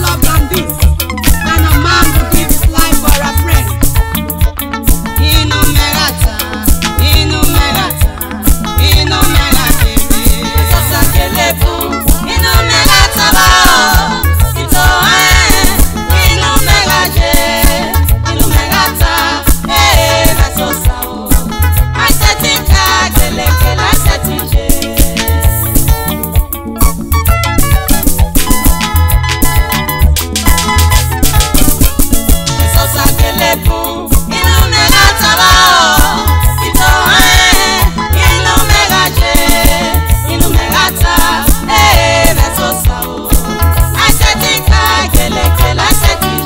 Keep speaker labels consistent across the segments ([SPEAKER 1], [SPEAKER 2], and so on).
[SPEAKER 1] love than this, than a man who gives his life for a friend. Inu merata, inu merata, inu merata. Sosa kelebu, inu merata ba. Ito inu meraje, inu merata. Sosa o, I said it kelekele, I said it.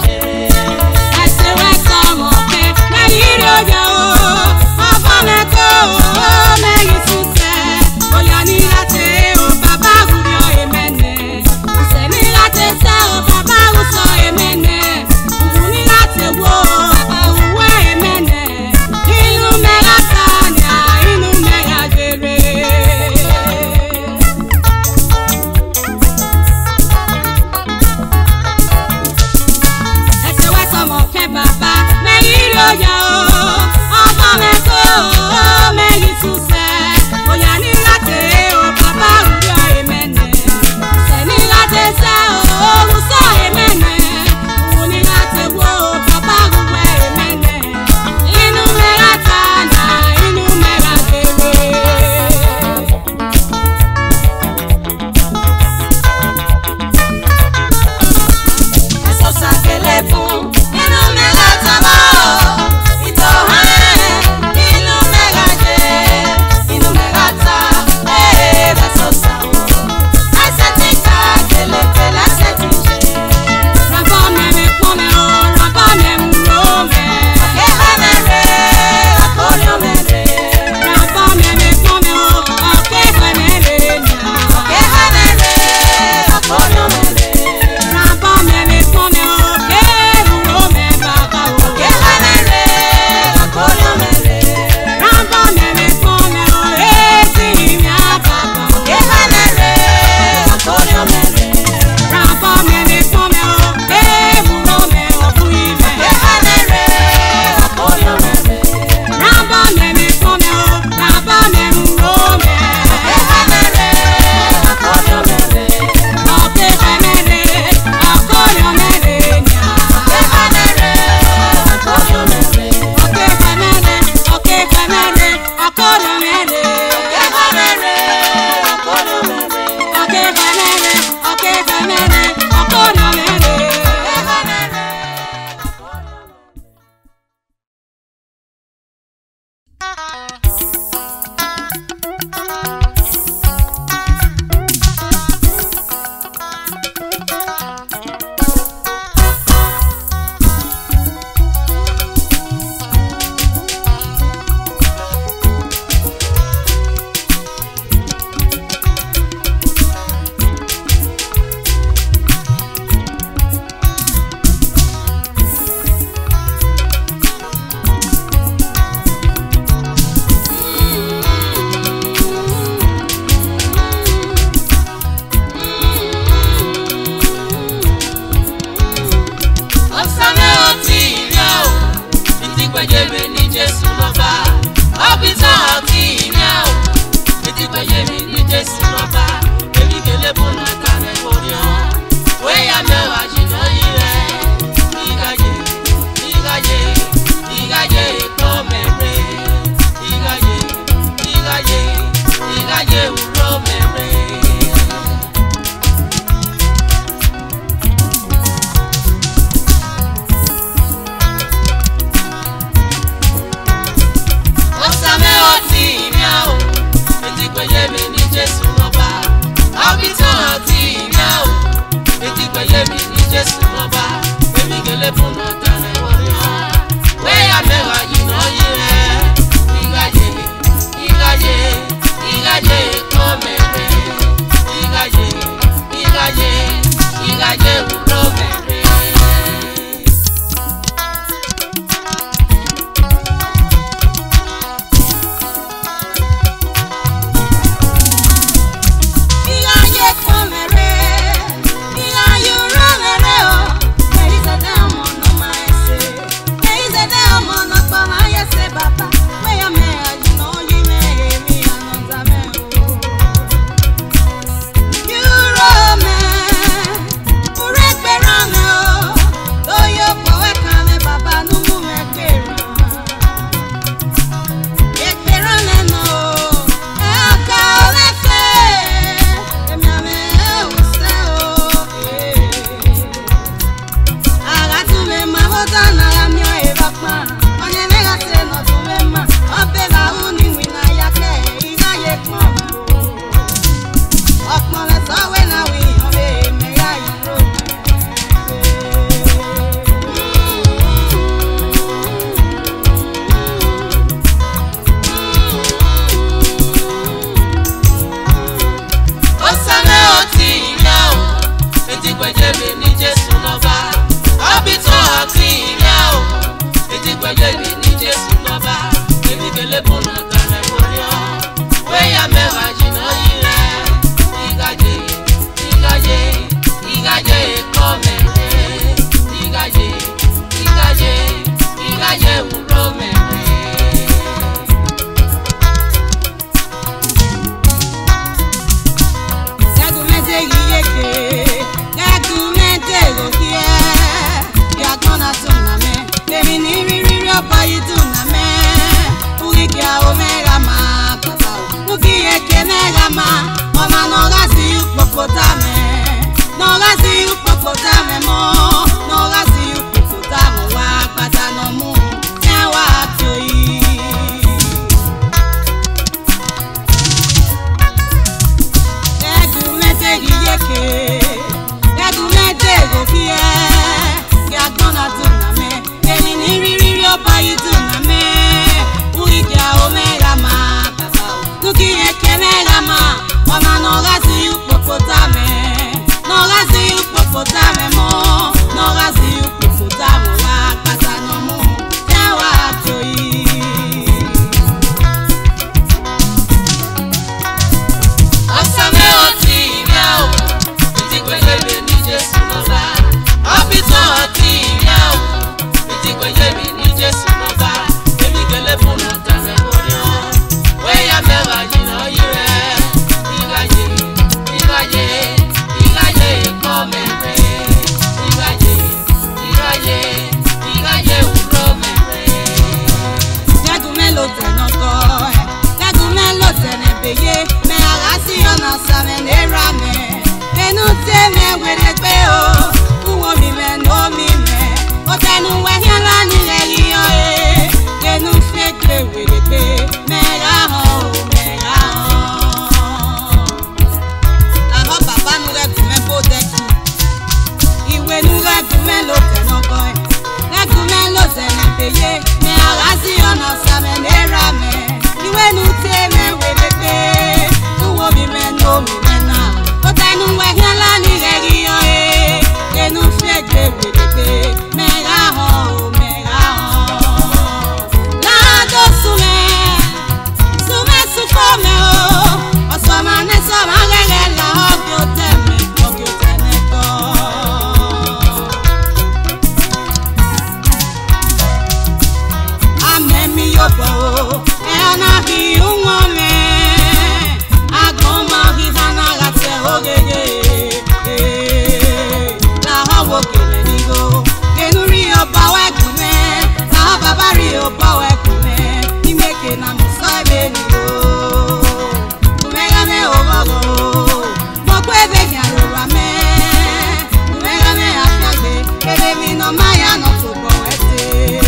[SPEAKER 1] no maya no to poete.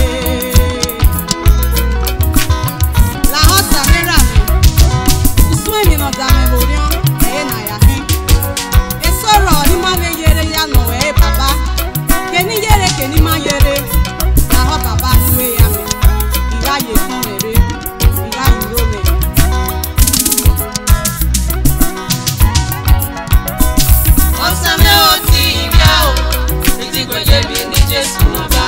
[SPEAKER 1] La hosa mera mi. Usweni no dame borion e na ya hi. E soro ni ma me yere ya no e baba. Keni yere keni ma yere. La ho baba nuwe ya me. Iga ye fun mere. Iga yiro me.
[SPEAKER 2] Osa me oti miao. Iti kwenye bini Jesu noba.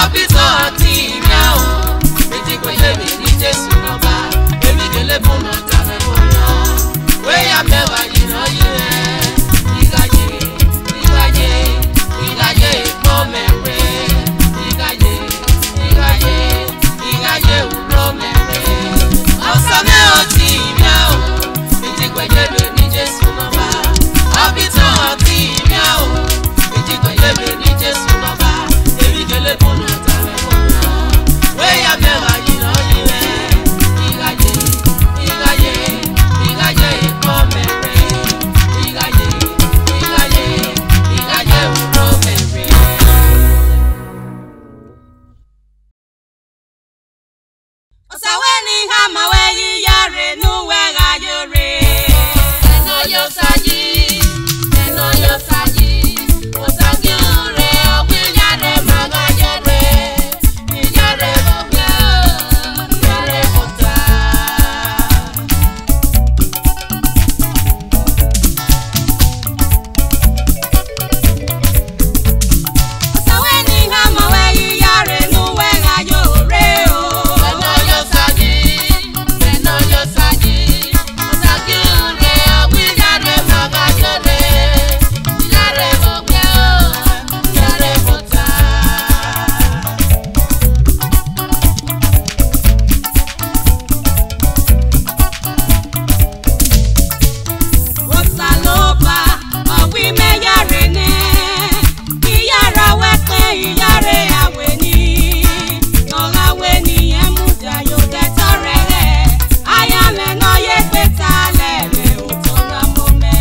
[SPEAKER 2] Opito oti miao. Iti kwenye bini Jesu noba. Emi gele bono tame bono. We ya mewa yino yire. Igaye, igaye, igaye pomere. Igaye, igaye, igaye uromere. Osa me oti miao. Iti kwenye bini Jesu noba. Opito oti miao. Iti kwenye bini Jesu noba. Emi gele bono tame bono. We ya mewa yino yire. Igaye, igaye, igaye pomere. Igaye, igaye, igaye uromere.
[SPEAKER 1] Osaweni hama weyi yare nuwe gayore.
[SPEAKER 2] Eno yo saji, eno yo saji. Osagi ure owinyare magayere. Inyare bobia, inyare bota.
[SPEAKER 1] Osaweni hama weyi yare nuwe gayore o.
[SPEAKER 2] Eno yo saji, eno yo saji. Osagi ure owinyare magayere. Inyare bobia, inyare bota.
[SPEAKER 1] Osaloba owi me yare ne. Iyara wepe iyare aweni. Noga weni emuja yo detorere. Ayame no ye petalere utona mome.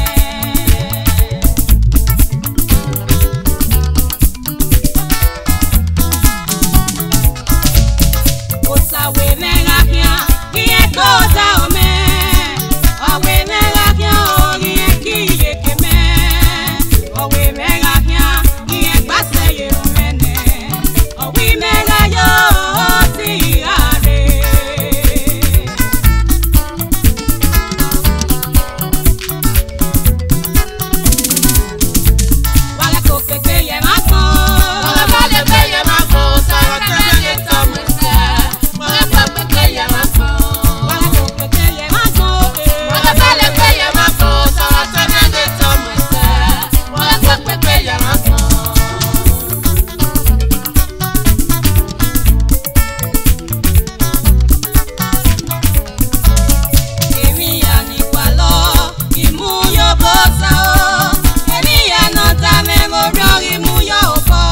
[SPEAKER 1] Osawe megahia, kie goza ome. Owe megahia, kie kiye keme. Owe megahia, kie base ye umene. Owe megayo si are. Wale kokeke ye mako.
[SPEAKER 2] Oga vale peye mako, sara tene tomuse. Oga pape peye mako.
[SPEAKER 1] Wale kokeke ye mako.
[SPEAKER 2] Oga vale peye mako, sara tene tomuse. Oga pape peye mako.
[SPEAKER 1] Èmi àníkwà lọ, ìmú yóò bó sa o. Èmi àná ta mẹ́mọ́ rán ìmú yóò bọ̀.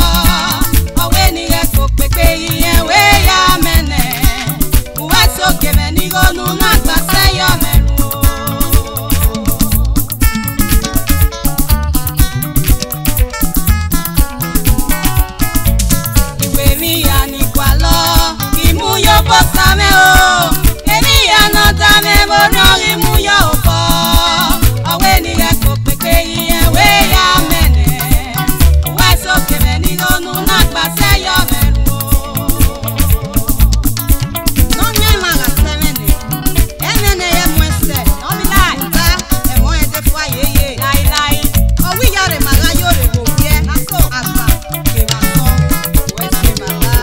[SPEAKER 1] Ọ̀wé ni ẹ kò pépé ìyẹn wé ya mẹ́nẹ̀. Ìwé sókè mẹ́ni ronú náà gbà sẹ́yọ̀ mẹ́nu o. Ìwé mi àníkwà lọ, ìmú yóò bó sa mẹ́ o. Èmi àná ta mẹ́mọ́ rán ìmú yóò bọ̀. Ọ̀wé ni ẹ kò pépé ìyẹn wé ya mẹ́nẹ̀. Ìwé sókè mẹ́ni ronú náà gbà sẹ́yọ̀ mẹ́nu o. N'onye maga semene, enene ye mwese, nobilai, nta, emo edefua yeye, lai lai. Owi yare maga yore bobie, aso, asa, kebaso, wese baba.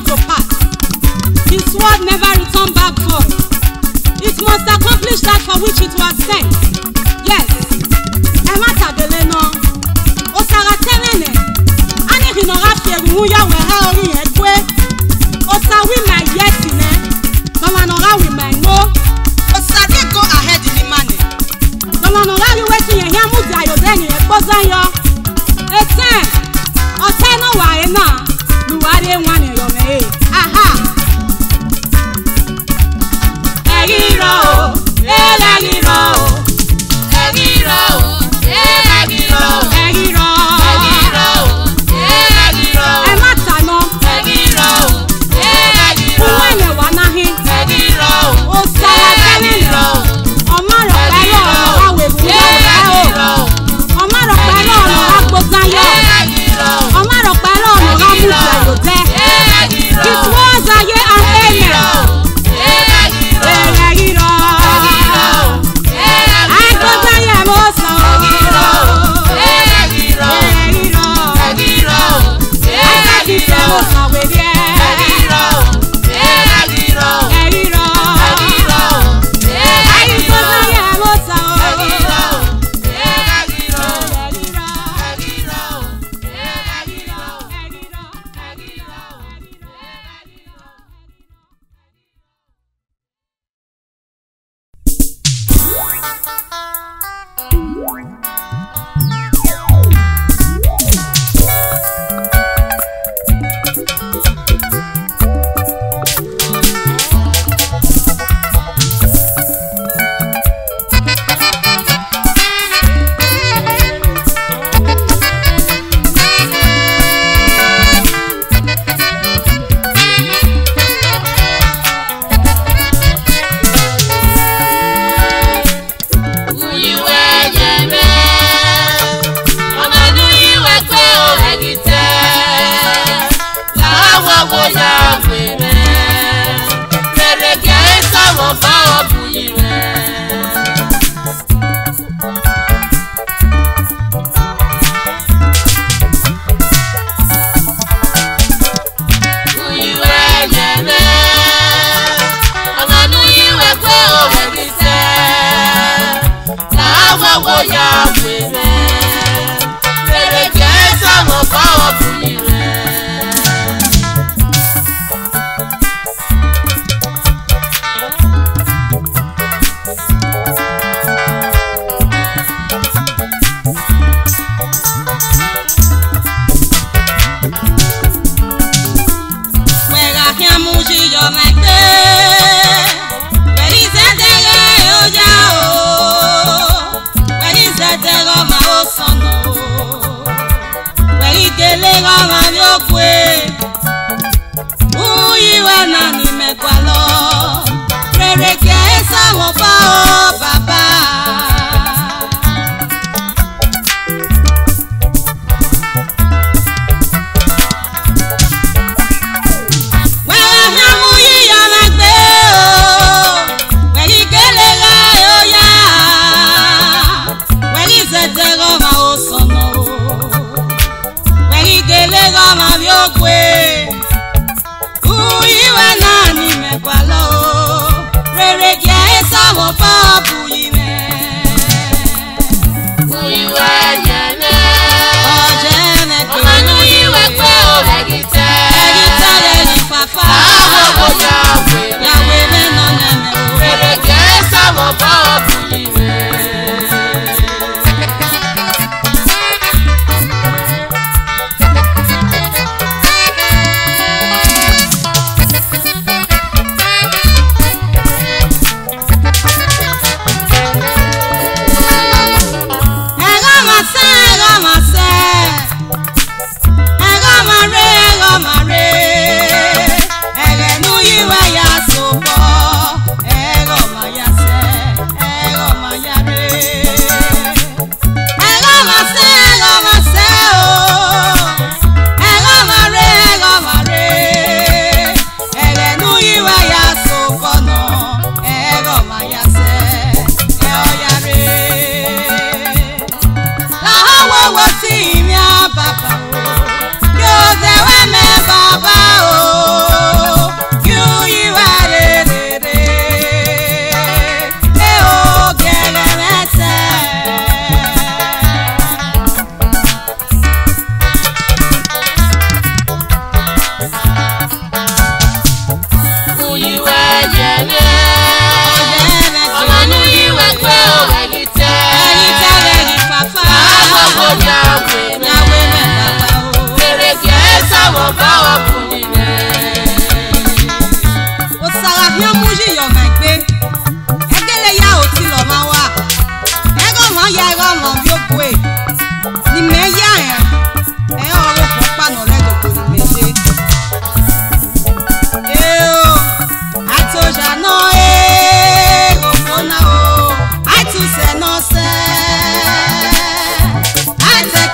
[SPEAKER 1] come to pass. His word never return back void. It must accomplish that for which it was sent. Yes. Emma Tabeleno. Osara Tenene. Ani Hinora Fieruya Weha Ori Ekwe. Osa we my yes in it. Domanora we my no.
[SPEAKER 2] Osade go ahead in the money.
[SPEAKER 1] Domanora we waiting here Muda Yodeni Ekbozanyo. Eten. Oteno Waena. Luare Wane Yome. Aha. Egiro. Egiro.
[SPEAKER 2] Egiro. Egiro.
[SPEAKER 1] Egiro.
[SPEAKER 2] Egiro. Egiro.
[SPEAKER 1] Ematano.
[SPEAKER 2] Egiro. Egiro.
[SPEAKER 1] Uwele wanahi.
[SPEAKER 2] Egiro.
[SPEAKER 1] Osara Tenene. Omaro pẹ̀lú ọ̀nà awèwúyọ̀ rẹ̀ o. Omaro pẹ̀lú ọ̀nà agbózányọ̀. Omaro pẹ̀lú ọ̀nà amújẹ̀yò tẹ́. It was a year and amen. Egiro. Agbózányẹ̀ mo sọ. Egiro. Akẹ́kìtẹ̀ mo sọ wèdí ẹ̀. Egiro. Agbózányẹ̀ mo sọ. Baba, yo dewe me baba o.
[SPEAKER 2] Yahweh me
[SPEAKER 1] tata o.
[SPEAKER 2] Ereke esa wo bawa kunine.
[SPEAKER 1] O sara hia muji yo megbe. Egele ya oti lo ma wa. Ego mo ya ego mo bi okwe. Ni me ya en. E oro ko pa no le do ko ni meje. Atoja no o na o. Atu se no se. Ate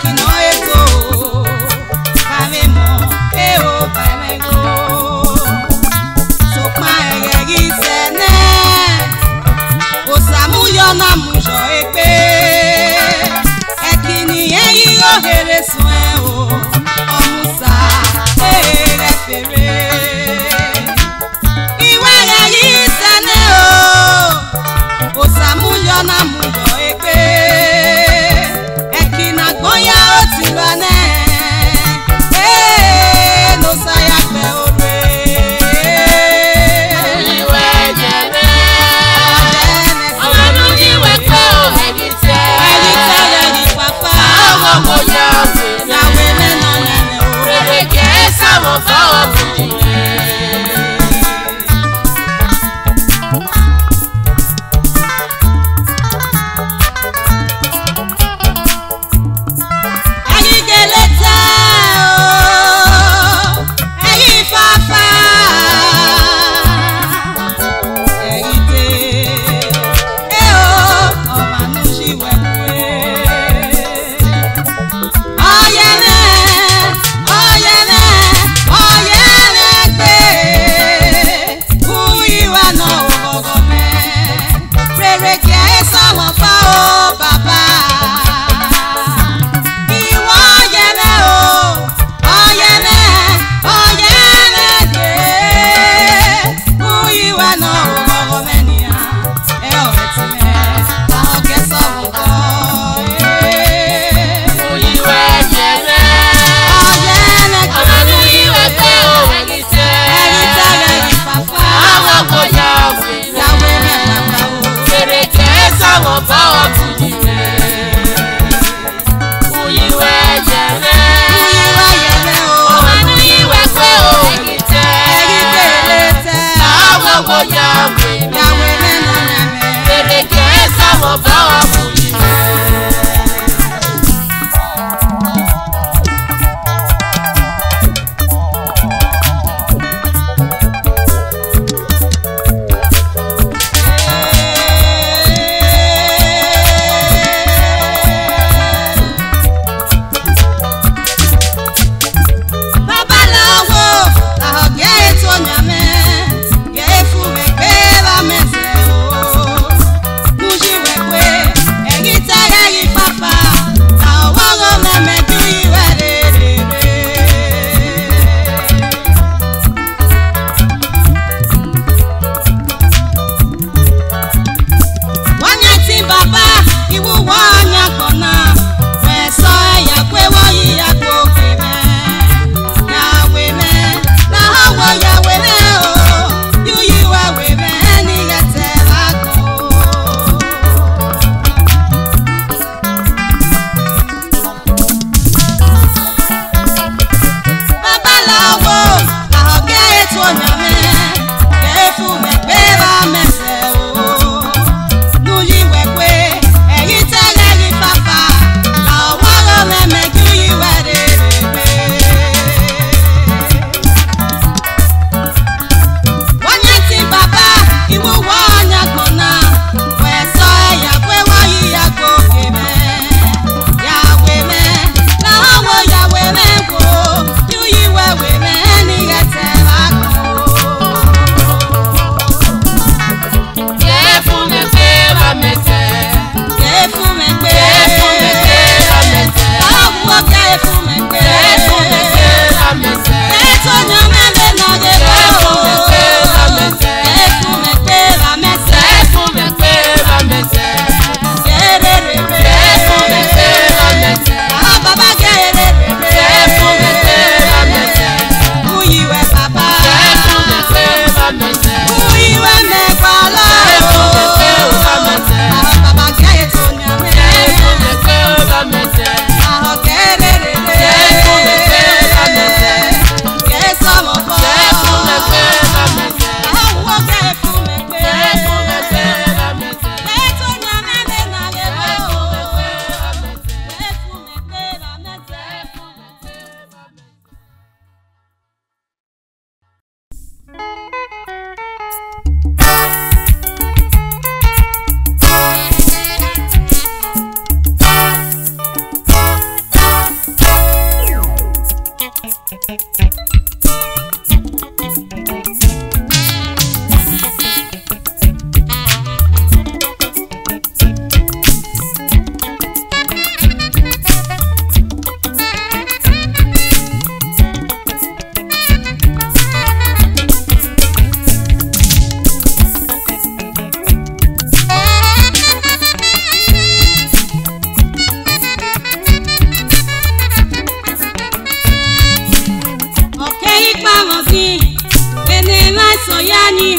[SPEAKER 1] soyani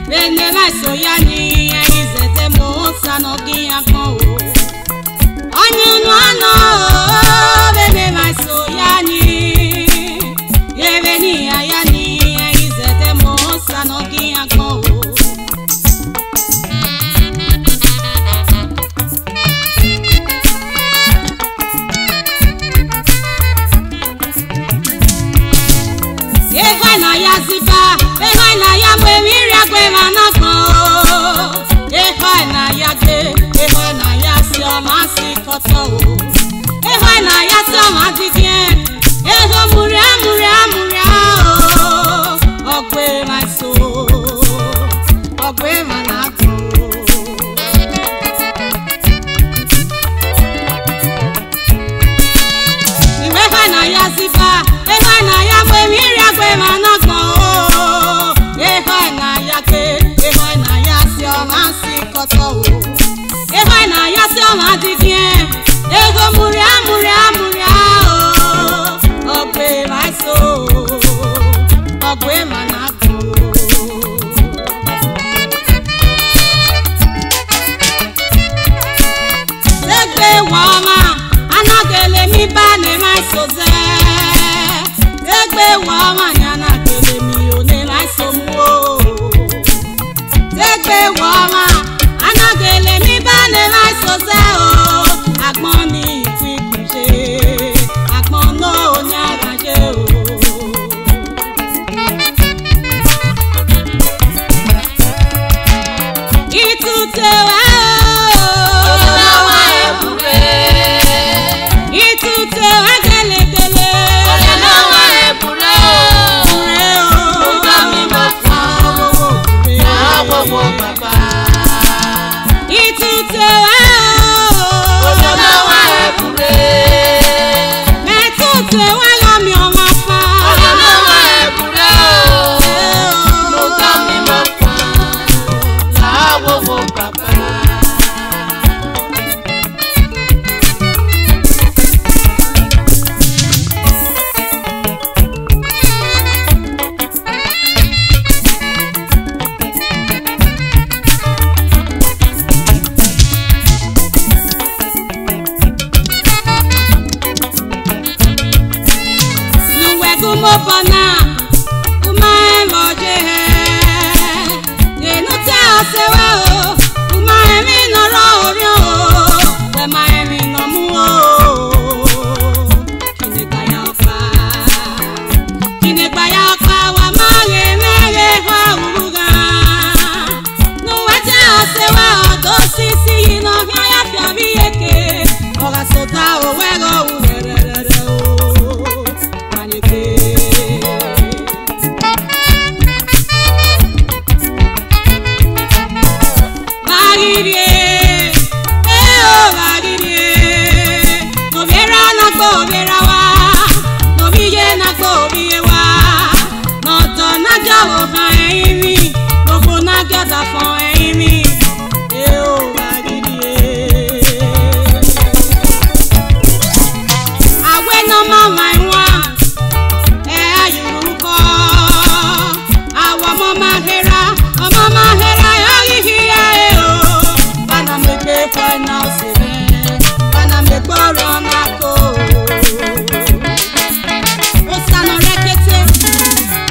[SPEAKER 1] bene mai soyani izete mosa no giakon onyunu ano bene mai soyani yeveni ayani izete mosa no giakon na ya ziba na ya mwemiri agwe manako na ya ge na ya si omasi koto na ya si omadidien muria ogwe my soul ogwe manako na ya ziba na ya mwemiri agwe manako na ya ke na ya si omasi koto na ya si omadidien muria ogwe my soul ogwe manako segbe wama anagele mi bane my soze segbe wama anagele mi one my somo segbe wama anagele mi bane my soze o agbon ni ifikuje agbon no nyagaje o itutewa Bana umae moje enute osewa o umae mi noro ori o we mae mi no mu o kine gbaya pa wa ma re ho uruga no wete osewa o do sisi no ya fi obi eke oga sota o we go urere o manike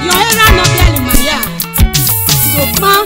[SPEAKER 1] Yo era no de Alemania, so pan,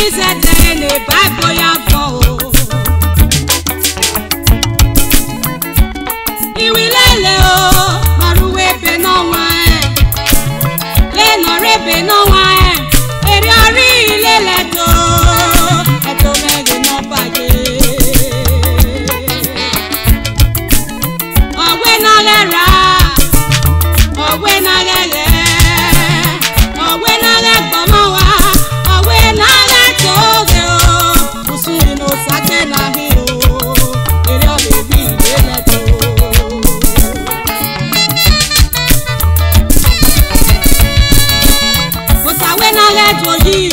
[SPEAKER 1] Isete ne Bible ya fo. Iwilele o maruwe pe no wa le no rebe no wa eri ori ilele to eto mege no baje owe na lera owe na lele owe na le gbomo wa owe na le toge o usuri no sake na hi o eri ori bi ilele to. When I let you